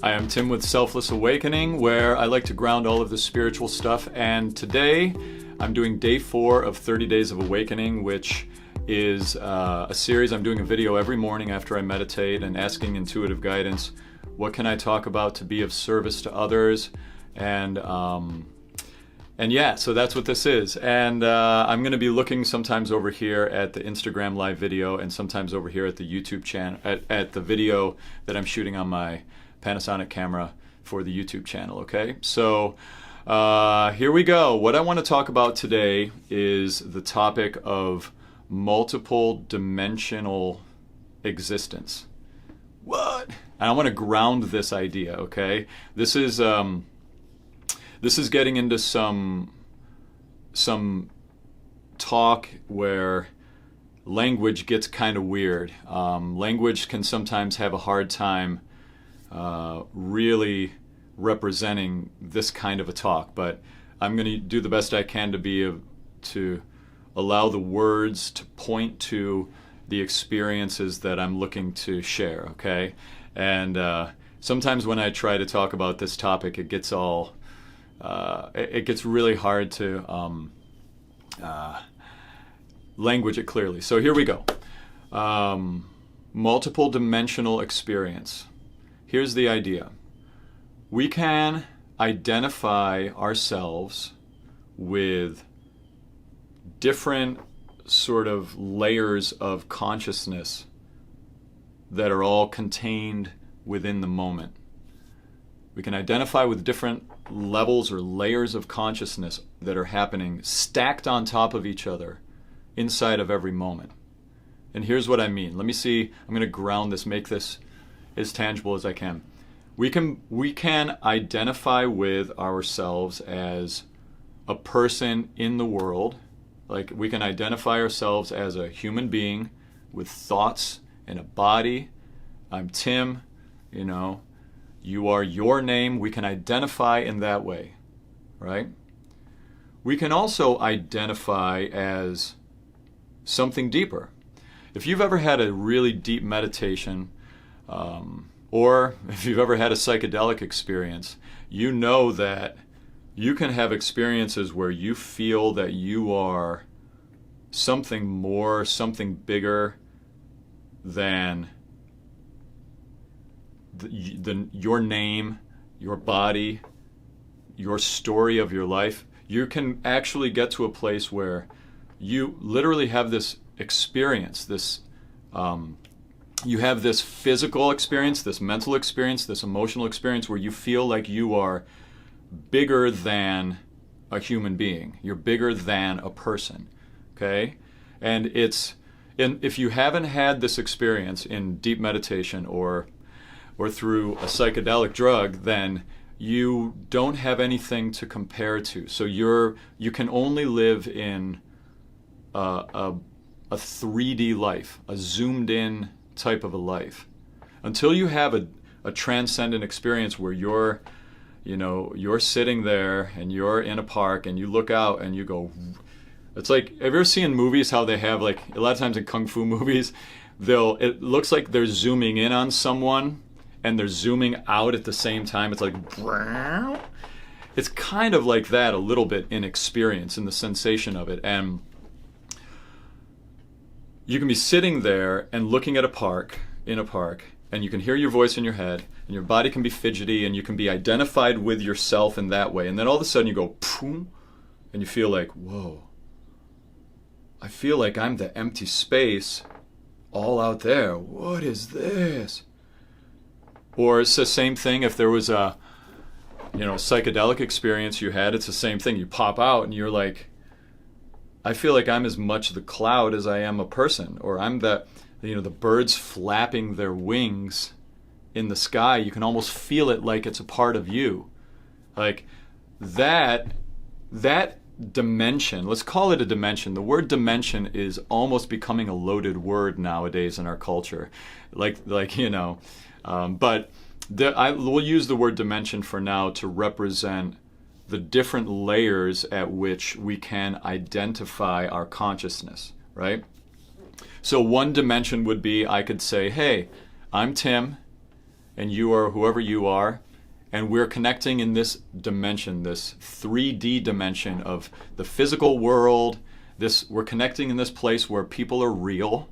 I am Tim with Selfless Awakening, where I like to ground all of the spiritual stuff. And today I'm doing day 4 of 30 Days of Awakening, which is a series. I'm doing a video every morning after I meditate and asking intuitive guidance. What can I talk about to be of service to others? And yeah, so that's what this is. And I'm going to be looking sometimes over here at the Instagram live video and sometimes over here at the YouTube channel, at the video that I'm shooting on my Panasonic camera for the YouTube channel, okay? So here we go. What I want to talk about today is the topic of multiple dimensional existence. What? And I want to ground this idea, okay? This is getting into some talk where language gets kind of weird. Language can sometimes have a hard time really representing this kind of a talk, but I'm going to do the best I can to allow the words to point to the experiences that I'm looking to share, okay? And sometimes when I try to talk about this topic, it gets really hard to language it clearly. So here we go. Multiple dimensional experience. Here's the idea. We can identify ourselves with different sort of layers of consciousness that are all contained within the moment. We can identify with different levels or layers of consciousness that are happening stacked on top of each other inside of every moment. And here's what I mean. Let me see. I'm going to ground this, make this as tangible as I can. We can identify with ourselves as a person in the world. Like, we can identify ourselves as a human being with thoughts and a body. I'm Tim, you are your name. We can identify in that way, right? We can also identify as something deeper. If you've ever had a really deep meditation, or if you've ever had a psychedelic experience, you know that you can have experiences where you feel that you are something more, something bigger than your name, your body, your story of your life. You can actually get to a place where you literally have this experience, you have this physical experience, this mental experience, this emotional experience where you feel like you are bigger than a human being. You're bigger than a person, okay? And if you haven't had this experience in deep meditation or through a psychedelic drug, then you don't have anything to compare to. So you can only live in a 3D life, a zoomed in type of a life, until you have a transcendent experience where you're sitting there and you're in a park and you look out and you go, it's like, have you ever seen movies how they have, like, a lot of times in kung fu movies, it looks like they're zooming in on someone and they're zooming out at the same time. It's like, it's kind of like that a little bit in experience, in the sensation of it. And you can be sitting there and looking at in a park, and you can hear your voice in your head, and your body can be fidgety, and you can be identified with yourself in that way. And then all of a sudden you go, boom, and you feel like, whoa, I feel like I'm the empty space all out there. What is this? Or it's the same thing if there was a psychedelic experience you had. It's the same thing. You pop out and you're like, I feel like I'm as much the cloud as I am a person, or I'm the birds flapping their wings in the sky. You can almost feel it like it's a part of you. Like that dimension, let's call it a dimension. The word dimension is almost becoming a loaded word nowadays in our culture. But we'll use the word dimension for now to represent the different layers at which we can identify our consciousness, right? So one dimension would be, I could say, hey, I'm Tim, and you are whoever you are, and we're connecting in this dimension, this 3D dimension of the physical world. We're connecting in this place where people are real.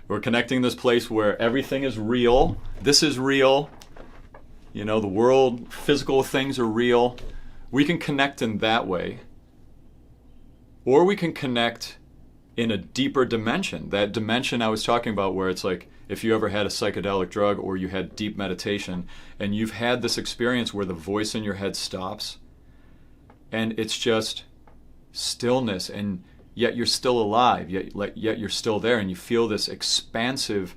We're connecting in this place where everything is real. This is real. You know, the world, physical things are real. We can connect in that way. Or we can connect in a deeper dimension. That dimension I was talking about, where it's like if you ever had a psychedelic drug or you had deep meditation and you've had this experience where the voice in your head stops and it's just stillness, and yet you're still alive, yet you're still there, and you feel this expansive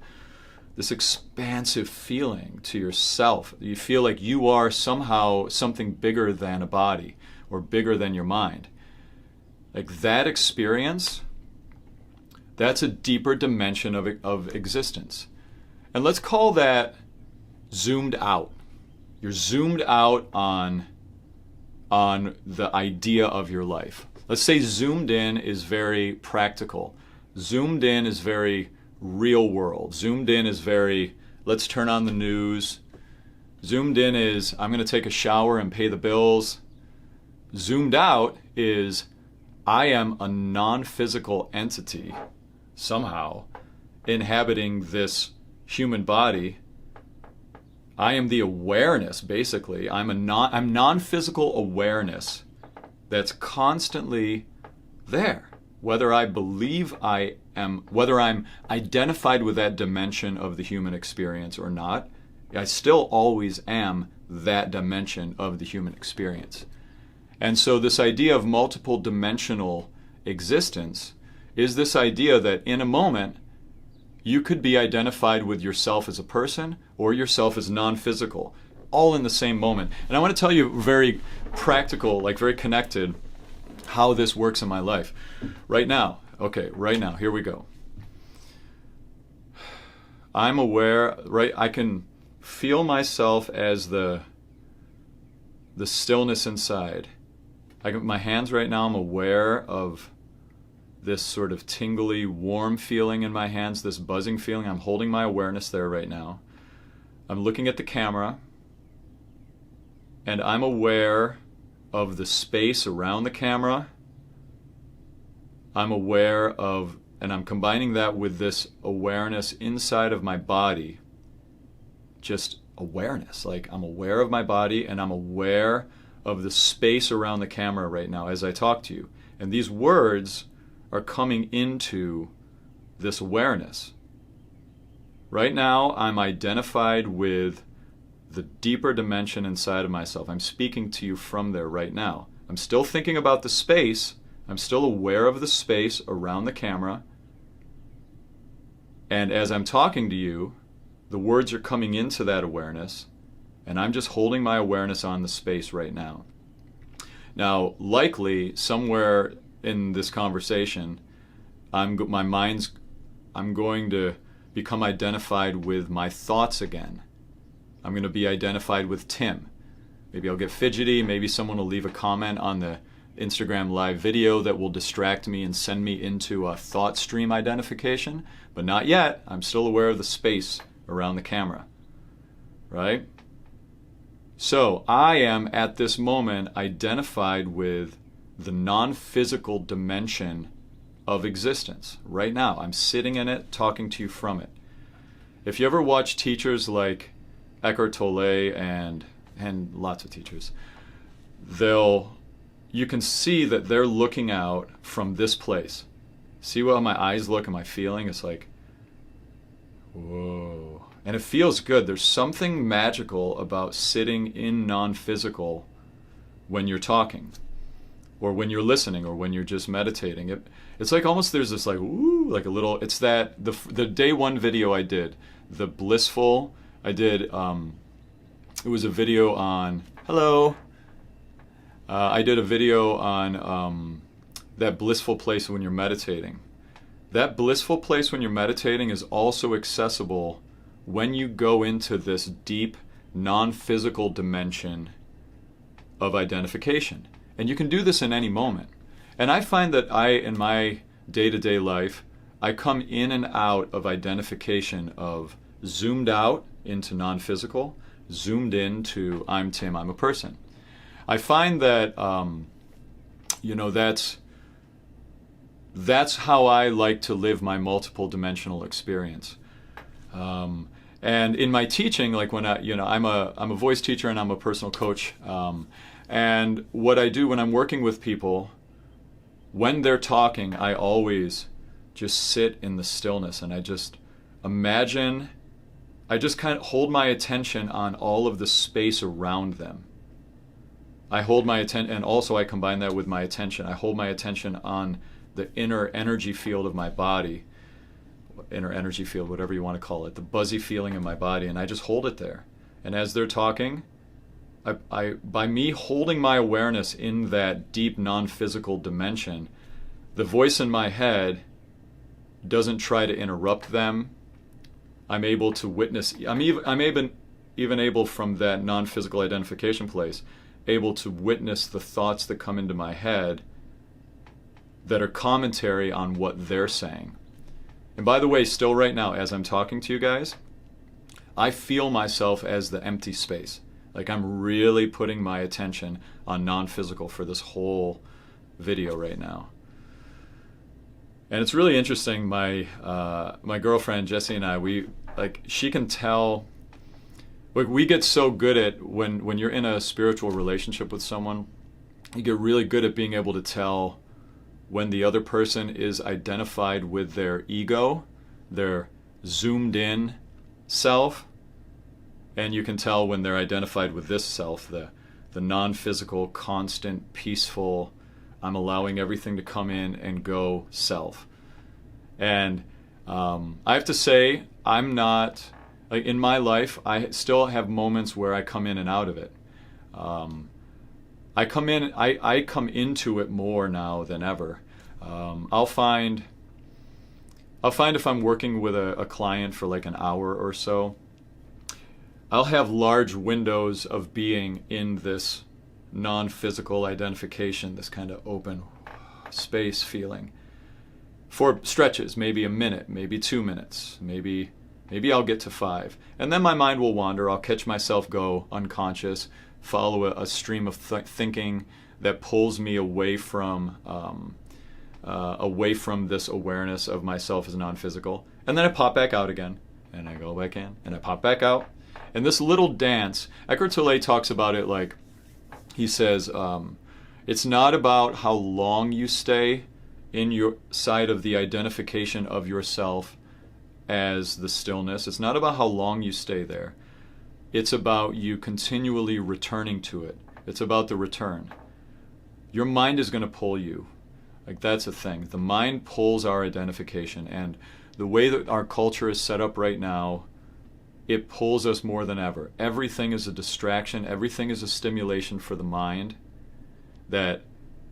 feeling to yourself. You feel like you are somehow something bigger than a body or bigger than your mind. Like that experience, that's a deeper dimension of existence. And let's call that zoomed out. You're zoomed out on the idea of your life. Let's say zoomed in is very practical. Zoomed in is very real world. Zoomed in is very, let's turn on the news. Zoomed in is, I'm going to take a shower and pay the bills. Zoomed out is, I am a non-physical entity somehow inhabiting this human body. I am the awareness, basically. I'm non-physical awareness that's constantly there. Whether I believe I am, whether I'm identified with that dimension of the human experience or not, I still always am that dimension of the human experience. And so this idea of multiple dimensional existence is this idea that in a moment you could be identified with yourself as a person or yourself as non-physical, all in the same moment. And I want to tell you very practical, like very connected, how this works in my life. Right now, here we go. I'm aware, right? I can feel myself as the stillness inside. My hands right now, I'm aware of this sort of tingly, warm feeling in my hands, this buzzing feeling. I'm holding my awareness there right now. I'm looking at the camera, and I'm aware of the space around the camera. I'm aware of, and I'm combining that with this awareness inside of my body. Just awareness, like I'm aware of my body and I'm aware of the space around the camera right now as I talk to you. And these words are coming into this awareness. Right now, I'm identified with the deeper dimension inside of myself. I'm speaking to you from there right now. I'm still thinking about the space. I'm still aware of the space around the camera. And as I'm talking to you, the words are coming into that awareness, and I'm just holding my awareness on the space right now. Now, likely, somewhere in this conversation, I'm going to become identified with my thoughts again. I'm going to be identified with Tim. Maybe I'll get fidgety. Maybe someone will leave a comment on the Instagram live video that will distract me and send me into a thought stream identification. But not yet. I'm still aware of the space around the camera. Right? So I am at this moment identified with the non-physical dimension of existence. Right now, I'm sitting in it, talking to you from it. If you ever watch teachers like Eckhart Tolle and lots of teachers, you can see that they're looking out from this place. See how my eyes look and my feeling? It's like, whoa. And it feels good. There's something magical about sitting in non-physical when you're talking, or when you're listening, or when you're just meditating. It's like almost there's this like, ooh, like a little, it's that, the day one video I did, the blissful, I did, it was a video on, hello, I did a video on that blissful place when you're meditating. That blissful place when you're meditating is also accessible when you go into this deep, non-physical dimension of identification. And you can do this in any moment. And I find that in my day-to-day life, I come in and out of identification of zoomed out into non-physical, zoomed into I'm Tim, I'm a person. I find that that's how I like to live my multiple dimensional experience. And in my teaching, like when I'm a voice teacher and I'm a personal coach. And what I do when I'm working with people, when they're talking, I always just sit in the stillness and I just imagine, I just kind of hold my attention on all of the space around them. I hold my attention, and also I combine that with my attention. I hold my attention on the inner energy field of my body, inner energy field, whatever you want to call it, the buzzy feeling in my body, and I just hold it there. And as they're talking, I by me holding my awareness in that deep non-physical dimension, the voice in my head doesn't try to interrupt them. I'm able to witness. I'm even able from that non-physical identification place, able to witness the thoughts that come into my head that are commentary on what they're saying. And by the way, still right now, as I'm talking to you guys, I feel myself as the empty space. Like I'm really putting my attention on non-physical for this whole video right now. And it's really interesting. My girlfriend Jessie and I, she can tell. Like we get so good at when you're in a spiritual relationship with someone, you get really good at being able to tell when the other person is identified with their ego, their zoomed in self, and you can tell when they're identified with this self, the non-physical, constant, peaceful, I'm allowing everything to come in and go self. And I have to say, I'm not, like in my life, I still have moments where I come in and out of it. I come into it more now than ever. I'll find if I'm working with a client for like an hour or so, I'll have large windows of being in this non-physical identification, this kind of open space feeling for stretches, maybe a minute, maybe 2 minutes, maybe I'll get to 5. And then my mind will wander. I'll catch myself go unconscious, follow a stream of thinking that pulls me away from this awareness of myself as non-physical. And then I pop back out again, and I go back in, and I pop back out. And this little dance, Eckhart Tolle talks about it like, he says, it's not about how long you stay in your side of the identification of yourself as the stillness. It's not about how long you stay there. It's about you continually returning to it. It's about the return. Your mind is going to pull you. Like that's a thing. The mind pulls our identification, and the way that our culture is set up right now, it pulls us more than ever. Everything is a distraction. Everything is a stimulation for the mind, that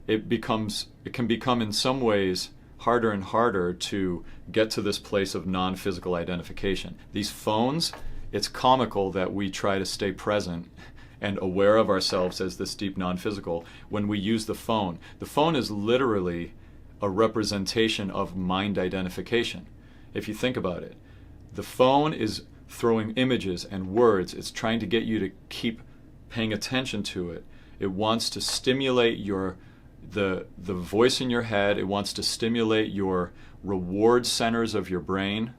it can become in some ways harder and harder to get to this place of non-physical identification. These phones, it's comical that we try to stay present and aware of ourselves as this deep non-physical when we use the phone. The phone is literally a representation of mind identification. If you think about it, the phone is throwing images and words. It's trying to get you to keep paying attention to it. It wants to stimulate the voice in your head. It wants to stimulate your reward centers of your brain.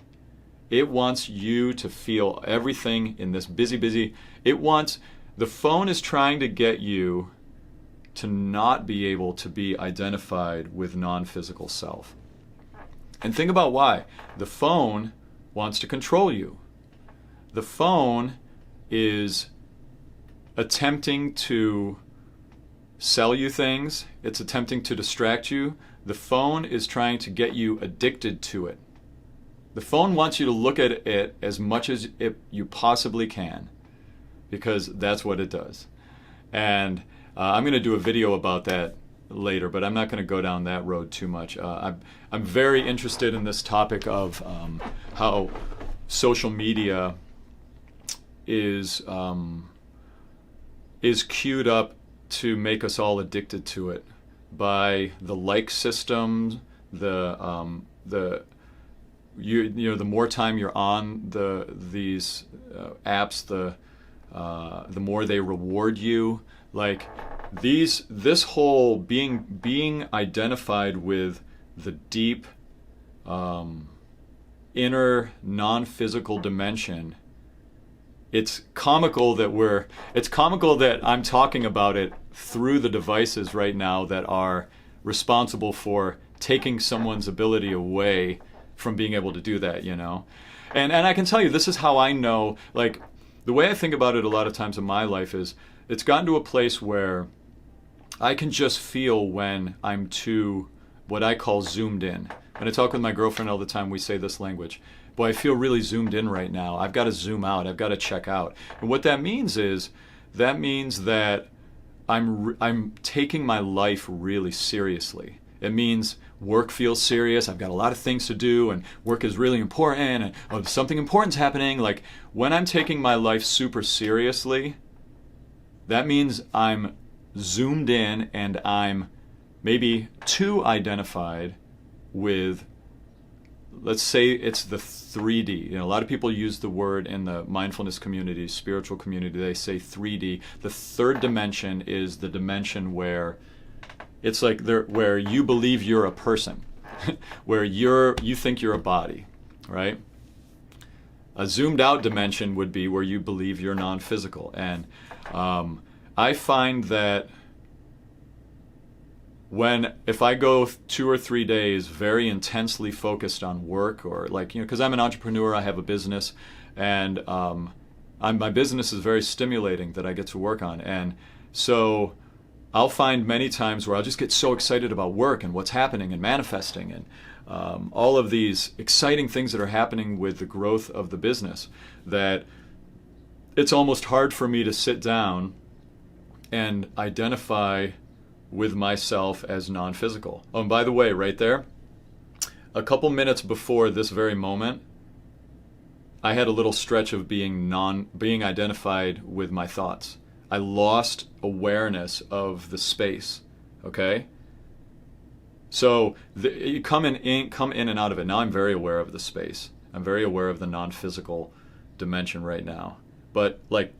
It wants you to feel everything in this busy. The phone is trying to get you to not be able to be identified with non-physical self. And think about why. The phone wants to control you. The phone is attempting to sell you things. It's attempting to distract you. The phone is trying to get you addicted to it. The phone wants you to look at it as much as you possibly can, because that's what it does. And I'm going to do a video about that later, but I'm not going to go down that road too much. I'm very interested in this topic of how social media is queued up to make us all addicted to it by the like systems, the the more time you're on these apps, the more they reward you. Like this whole being identified with the deep inner non-physical dimension. It's comical that I'm talking about it through the devices right now that are responsible for taking someone's ability away from being able to do that, And I can tell you, this is how I know, like, the way I think about it a lot of times in my life is it's gotten to a place where I can just feel when I'm too, what I call zoomed in. When I talk with my girlfriend all the time, we say this language. Boy, I feel really zoomed in right now. I've got to zoom out. I've got to check out. And what that means that I'm taking my life really seriously. It means work feels serious. I've got a lot of things to do, and work is really important, and something important's happening. Like, when I'm taking my life super seriously, that means I'm zoomed in and I'm maybe too identified with, let's say it's the 3D. A lot of people use the word in the mindfulness community, spiritual community, they say 3D. The third dimension is the dimension where it's like where you believe you're a person, where you think you're a body, right? A zoomed out dimension would be where you believe you're non-physical. And I find that if I go 2 or 3 days very intensely focused on work, or because I'm an entrepreneur, I have a business, and my business is very stimulating that I get to work on. And so I'll find many times where I'll just get so excited about work and what's happening and manifesting and all of these exciting things that are happening with the growth of the business that it's almost hard for me to sit down and identify with myself as non-physical. Oh, and by the way, right there, a couple minutes before this very moment, I had a little stretch of being identified with my thoughts. I lost awareness of the space. Okay? So you come in and out of it. Now I'm very aware of the space. I'm very aware of the non-physical dimension right now. But like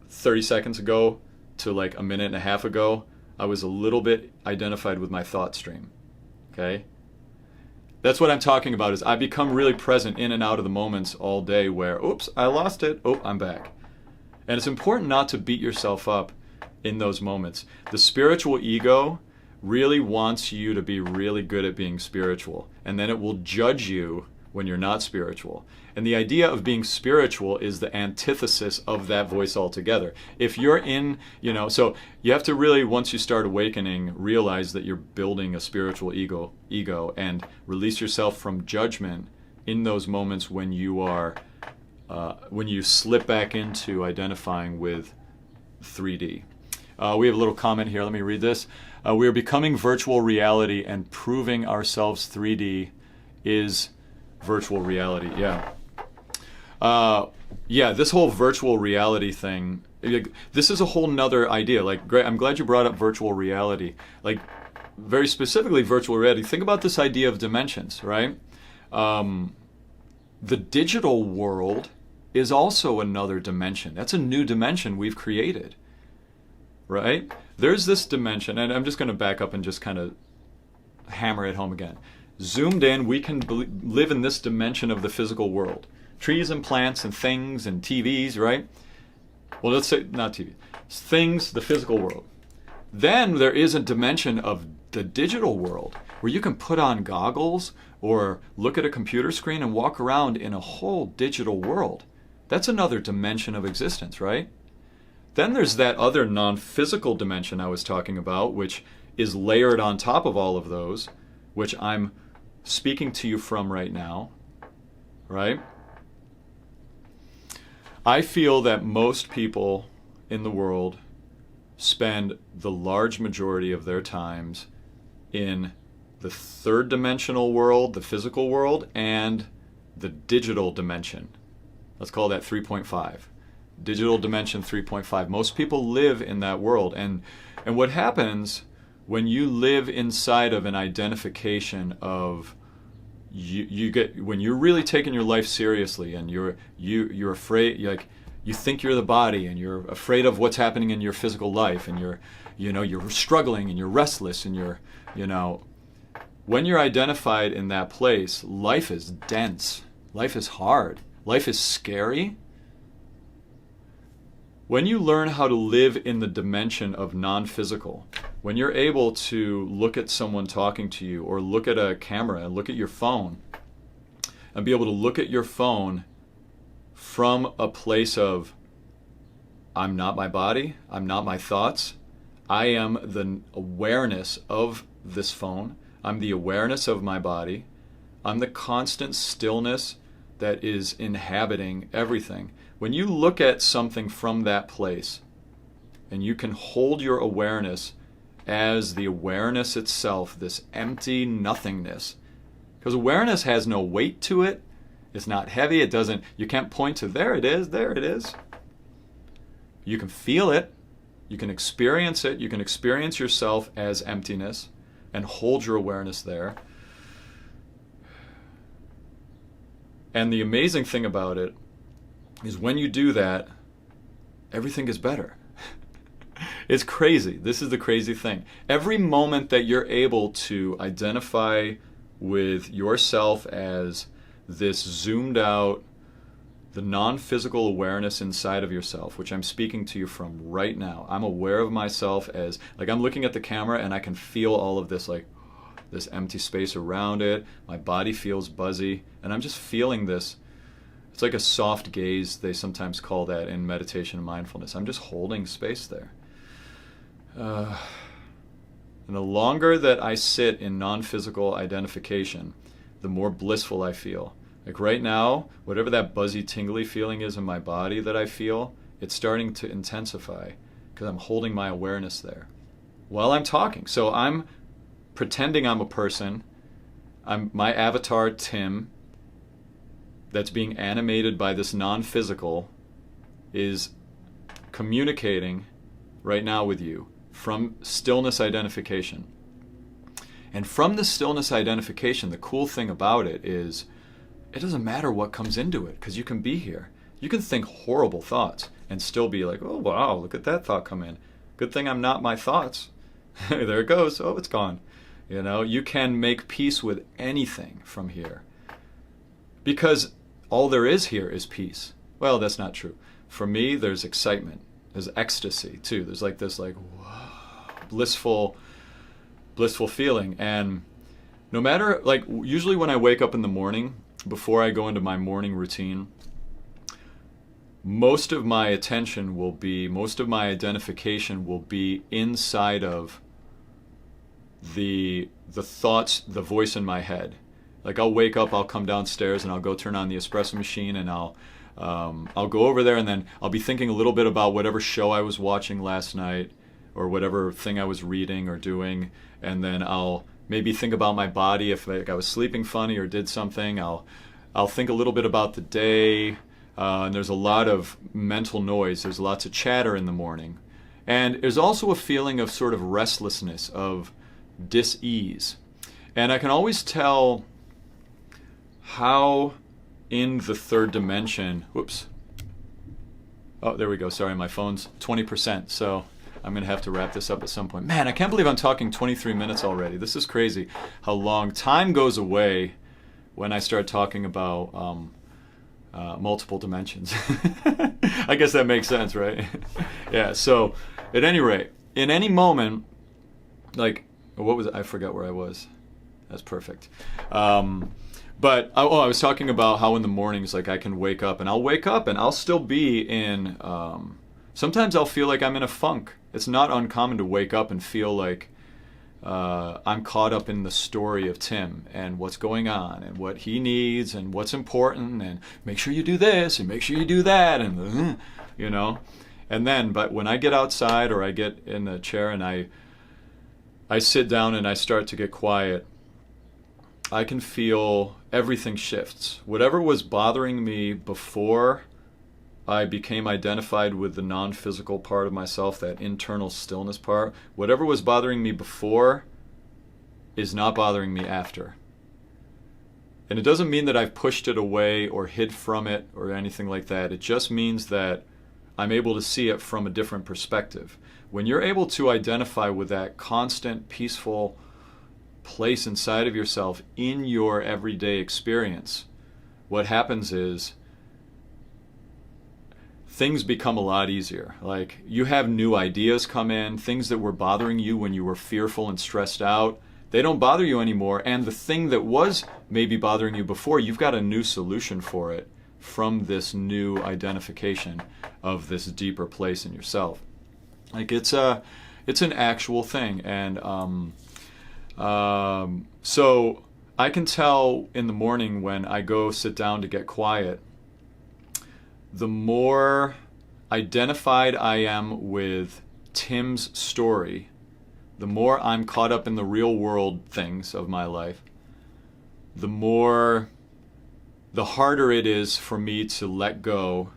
30 seconds ago to like a minute and a half ago, I was a little bit identified with my thought stream. Okay? That's what I'm talking about, is I become really present in and out of the moments all day where, oops, I lost it. Oh, I'm back. And it's important not to beat yourself up in those moments. The spiritual ego really wants you to be really good at being spiritual, and then it will judge you when you're not spiritual. And the idea of being spiritual is the antithesis of that voice altogether. If you're in, so you have to really, once you start awakening, realize that you're building a spiritual ego and release yourself from judgment in those moments when you are when you slip back into identifying with 3D. We have a little comment here. Let me read this. We are becoming virtual reality, and proving ourselves 3D is virtual reality. Yeah, this whole virtual reality thing, this is a whole nother idea. Like, great, I'm glad you brought up virtual reality. Like, very specifically virtual reality. Think about this idea of dimensions, right? The digital world is also another dimension. That's a new dimension we've created, right? There's this dimension, and I'm just going to back up and just kind of hammer it home again. Zoomed in, we can live in this dimension of the physical world. Trees and plants and things and TVs, right? Well, let's say, not TV. Things, the physical world. Then there is a dimension of the digital world where you can put on goggles or look at a computer screen and walk around in a whole digital world. That's another dimension of existence, right? Then there's that other non-physical dimension I was talking about, which is layered on top of all of those, which I'm speaking to you from right now, right? I feel that most people in the world spend the large majority of their times in the third dimensional world, the physical world, and the digital dimension. Let's call that 3.5. Digital dimension 3.5. Most people live in that world. And what happens when you live inside of an identification of you get, when you're really taking your life seriously and you're afraid, you think you're the body and you're afraid of what's happening in your physical life, and you're struggling and you're restless and when you're identified in that place, life is dense, life is hard, life is scary. When you learn how to live in the dimension of non-physical, when you're able to look at someone talking to you, or look at a camera and look at your phone, and be able to look at your phone from a place of, I'm not my body, I'm not my thoughts, I am the awareness of this phone, I'm the awareness of my body, I'm the constant stillness that is inhabiting everything. When you look at something from that place, and you can hold your awareness as the awareness itself, this empty nothingness, because awareness has no weight to it, it's not heavy, you can't point to, there it is. You can feel it, you can experience it, you can experience yourself as emptiness, and hold your awareness there. And the amazing thing about it is when you do that, everything is better. It's crazy. This is the crazy thing. Every moment that you're able to identify with yourself as this zoomed out, the non-physical awareness inside of yourself, which I'm speaking to you from right now. I'm aware of myself as, I'm looking at the camera and I can feel all of this, this empty space around it. My body feels buzzy, and I'm just feeling this. It's like a soft gaze, they sometimes call that in meditation and mindfulness. I'm just holding space there. And the longer that I sit in non-physical identification, the more blissful I feel. Like right now, whatever that buzzy, tingly feeling is in my body that I feel, it's starting to intensify because I'm holding my awareness there while I'm talking. So I'm pretending I'm a person. I'm my avatar, Tim, that's being animated by this non-physical, is communicating right now with you from stillness identification. And from the stillness identification, the cool thing about it is it doesn't matter what comes into it, because you can be here. You can think horrible thoughts and still be like, oh wow, look at that thought come in. Good thing I'm not my thoughts. There it goes. Oh, it's gone. You can make peace with anything from here, because all there is here is peace. Well, that's not true. For me, there's excitement. There's ecstasy too. There's this whoa, blissful feeling. And no matter, usually when I wake up in the morning, before I go into my morning routine, most of my attention will be, most of my identification will be inside of the thoughts, the voice in my head. I'll wake up, I'll come downstairs and I'll go turn on the espresso machine, and I'll go over there, and then I'll be thinking a little bit about whatever show I was watching last night, or whatever thing I was reading or doing, and then I'll maybe think about my body, if I was sleeping funny or did something. I'll think a little bit about the day, and there's a lot of mental noise. There's lots of chatter in the morning. And there's also a feeling of sort of restlessness, of dis-ease. And I can always tell how in the third dimension, whoops. Oh, there we go. Sorry, my phone's 20%, so I'm going to have to wrap this up at some point. Man, I can't believe I'm talking 23 minutes already. This is crazy how long time goes away when I start talking about multiple dimensions. I guess that makes sense, right? Yeah, so at any rate, in any moment, what was it? I forgot where I was. That's perfect. But I was talking about how in the mornings, I can wake up, and I'll wake up and I'll still be in, sometimes I'll feel like I'm in a funk. It's not uncommon to wake up and feel like I'm caught up in the story of Tim and what's going on and what he needs and what's important, and make sure you do this and make sure you do that, and and then, but when I get outside or I get in the chair and I sit down and I start to get quiet, I can feel everything shifts. Whatever was bothering me before I became identified with the non-physical part of myself, that internal stillness part, whatever was bothering me before is not bothering me after. And it doesn't mean that I've pushed it away or hid from it or anything like that. It just means that I'm able to see it from a different perspective. When you're able to identify with that constant, peaceful place inside of yourself in your everyday experience, what happens is things become a lot easier. Like, you have new ideas come in, things that were bothering you when you were fearful and stressed out, they don't bother you anymore. And the thing that was maybe bothering you before, you've got a new solution for it from this new identification of this deeper place in yourself. Like, it's an actual thing. And so I can tell in the morning when I go sit down to get quiet, the more identified I am with Tim's story, the more I'm caught up in the real world things of my life, the harder it is for me to let go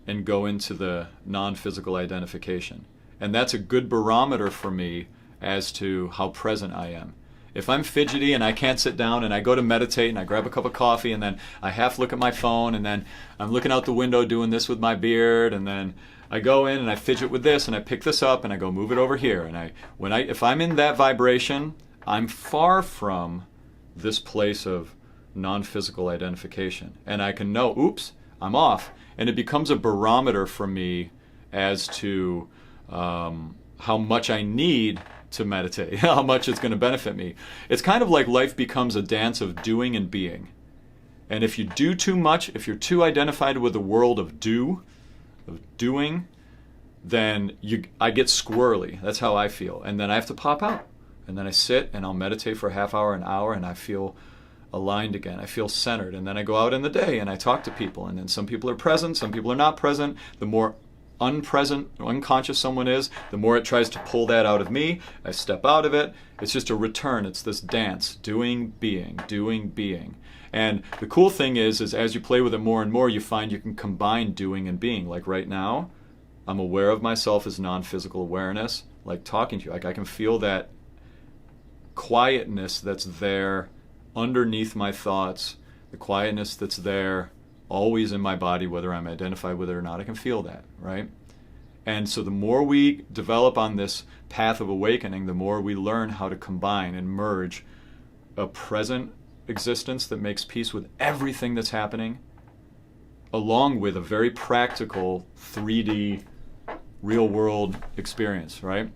and go into the non-physical identification. And that's a good barometer for me as to how present I am. If I'm fidgety and I can't sit down and I go to meditate and I grab a cup of coffee and then I half look at my phone and then I'm looking out the window doing this with my beard, and then I go in and I fidget with this and I pick this up and I go move it over here, and if I'm in that vibration, I'm far from this place of non-physical identification, and I can know, oops, I'm off, and it becomes a barometer for me as to how much I need to meditate, how much it's going to benefit me. It's kind of like life becomes a dance of doing and being. And if you do too much, if you're too identified with the world of doing, then I get squirrely. That's how I feel. And then I have to pop out. And then I sit and I'll meditate for a half hour, an hour, and I feel aligned again. I feel centered. And then I go out in the day and I talk to people. And then some people are present, some people are not present. The more unpresent, unconscious someone is, the more it tries to pull that out of me. I step out of it. It's just a return. It's this dance, doing, being. And the cool thing is as you play with it more and more, you find you can combine doing and being. Like right now, I'm aware of myself as non-physical awareness, like talking to you. Like, I can feel that quietness that's there underneath my thoughts, the quietness that's there always in my body, whether I'm identified with it or not. I can feel that, right? And so the more we develop on this path of awakening, the more we learn how to combine and merge a present existence that makes peace with everything that's happening, along with a very practical 3D real world experience, right?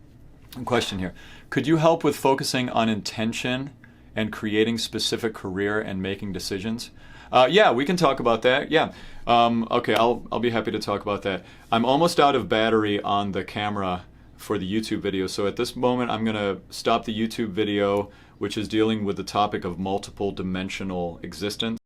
Question here. Could you help with focusing on intention and creating specific career and making decisions? Yeah, we can talk about that. Yeah. Okay, I'll be happy to talk about that. I'm almost out of battery on the camera for the YouTube video, so at this moment I'm going to stop the YouTube video, which is dealing with the topic of multiple dimensional existence.